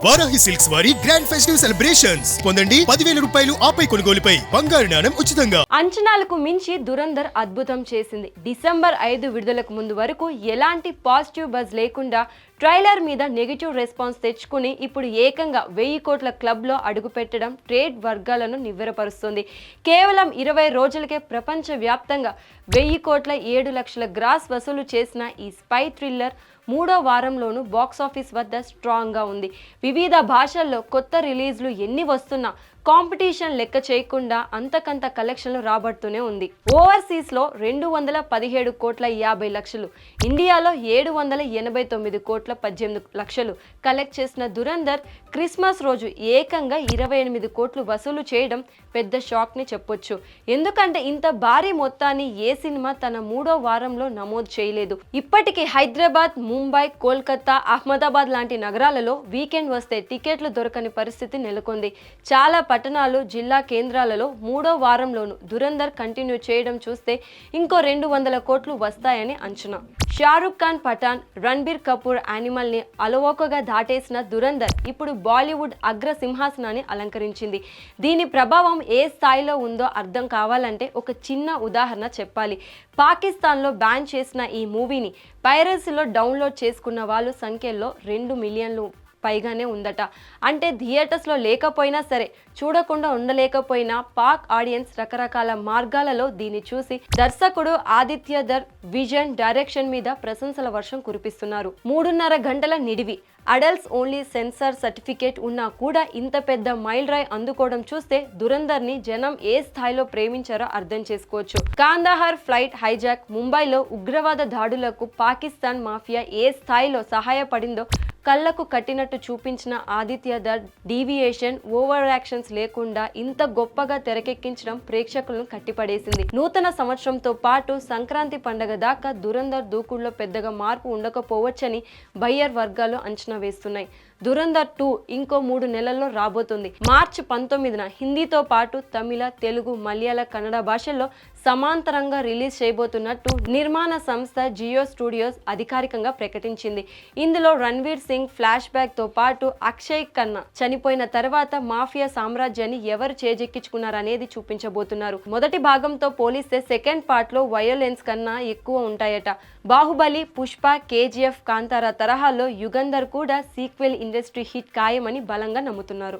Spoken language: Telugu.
వారాహి సిల్క్స్ వారి గ్రాండ్ ఫెస్టివ్ సెలబ్రేషన్స్ పొందండి 10,000 రూపాయలు ఆపై కొనుగోలుపై బంగారు నాణెం ఉచితంగా. అంచనాలకు మించి దురంధర్ అద్భుతం చేసింది. డిసెంబర్ 5 విడుదలకు ముందు వరకు ఎలాంటి పాజిటివ్ బజ్ లేకుండా ట్రైలర్ మీద నెగిటివ్ రెస్పాన్స్ తెచ్చుకుని ఇప్పుడు ఏకంగా 1000 కోట్ల క్లబ్లో అడుగుపెట్టడం ట్రేడ్ వర్గాలను నివ్వెరపరుస్తుంది. కేవలం 20 రోజులకే ప్రపంచవ్యాప్తంగా 1000 కోట్ల 7 లక్షల గ్రాస్ వసూలు చేసిన ఈ స్పై థ్రిల్లర్ మూడో వారంలోనూ బాక్సాఫీస్ వద్ద స్ట్రాంగ్గా ఉంది. వివిధ భాషల్లో కొత్త రిలీజ్లు ఎన్ని వస్తున్నా కాంపిటీషన్ లెక్క చేయకుండా అంతకంత కలెక్షన్లు రాబడుతూనే ఉంది. ఓవర్సీస్లో 217 కోట్ల 50 లక్షలు, ఇండియాలో 789 కోట్ల 18 లక్షలు కలెక్ట్ చేసిన దురంధర్ క్రిస్మస్ రోజు ఏకంగా 28 కోట్లు వసూలు చేయడం పెద్ద షాక్ని చెప్పొచ్చు. ఎందుకంటే ఇంత భారీ మొత్తాన్ని ఏ సినిమా తన మూడో వారంలో నమోదు చేయలేదు. ఇప్పటికీ హైదరాబాద్, ముంబై, కోల్కతా, అహ్మదాబాద్ లాంటి నగరాలలో వీకెండ్ వస్తే టికెట్లు దొరకని పరిస్థితి నెలకొంది. చాలా పట్టణాలు, జిల్లా కేంద్రాలలో మూడో వారంలోనూ దురంధర్ కంటిన్యూ చేయడం చూస్తే ఇంకో 200 కోట్లు వస్తాయని అంచనా. షారుఖ్ ఖాన్ పఠాన్, రణబీర్ కపూర్ యానిమల్ని అలవోకగా దాటేసిన దురంధర్ ఇప్పుడు బాలీవుడ్ అగ్ర సింహాసనాన్ని అలంకరించింది. దీని ప్రభావం ఏ స్థాయిలో ఉందో అర్థం కావాలంటే ఒక చిన్న ఉదాహరణ చెప్పాలి. పాకిస్తాన్లో బ్యాన్ చేసిన ఈ మూవీని పైరసీలో డౌన్లోడ్ చేసుకున్న వాళ్ళు సంఖ్యలో 2 మిలియన్లు పైగానే ఉందట. అంటే థియేటర్స్లో లేకపోయినా సరే, చూడకుండా ఉండలేకపోయినా పాక్ ఆడియన్స్ రకరకాల మార్గాలలో దీన్ని చూసి దర్శకుడు ఆదిత్య ధర్ విజన్ డైరెక్షన్ మీద ప్రశంసల వర్షం కురిపిస్తున్నారు. 3.5 గంటల నిడివి, అడల్ట్స్ ఓన్లీ సెన్సార్ సర్టిఫికేట్ ఉన్నా కూడా ఇంత పెద్ద మైల్ రాయ్ అందుకోవడం చూస్తే దురంధర్ ని జనం ఏ స్థాయిలో ప్రేమించారో అర్థం చేసుకోవచ్చు. కాందహార్ ఫ్లైట్ హైజాక్, ముంబైలో ఉగ్రవాద దాడులకు పాకిస్తాన్ మాఫియా ఏ స్థాయిలో సహాయపడిందో కళ్లకు కట్టినట్టు చూపించిన Aditya Dhar deviation, over actions లేకుండా ఇంత గొప్పగా తెరకెక్కించడం ప్రేక్షకులను కట్టిపడేసింది. నూతన సంవత్సరంతో పాటు సంక్రాంతి పండగ దాకా దురంధర్ దూకుడులో పెద్దగా మార్పు ఉండకపోవచ్చని బయ్యర్ వర్గాలు అంచనా వేస్తున్నాయి. దురంధర్ 2 ఇంకో 3 నెలల్లో రాబోతుంది. మార్చి 19న హిందీతో పాటు తమిళ, తెలుగు, మలయాళ, కన్నడ భాషల్లో సమాంతరంగా రిలీజ్ చేయబోతున్నట్టు నిర్మాణ సంస్థ జియో స్టూడియోస్ అధికారికంగా ప్రకటించింది. ఇందులో రణ్వీర్ సింగ్ ఫ్లాష్ బ్యాక్ తో పాటు అక్షయ్ ఖన్నా చనిపోయిన తర్వాత మాఫియా సామ్రాజ్యాన్ని ఎవరు చేజెక్కించుకున్నారనేది చూపించబోతున్నారు. మొదటి భాగంతో పోలిస్తే సెకండ్ పార్ట్ లో వయోలెన్స్ కన్నా ఎక్కువ ఉంటాయట. బాహుబలి, పుష్ప, కేజీఎఫ్, కాంతారా తరహాలో యుగంధర్ కూడా సీక్వెల్ ఇండస్ట్రీ హిట్ ఖాయమని బలంగా నమ్ముతున్నారు.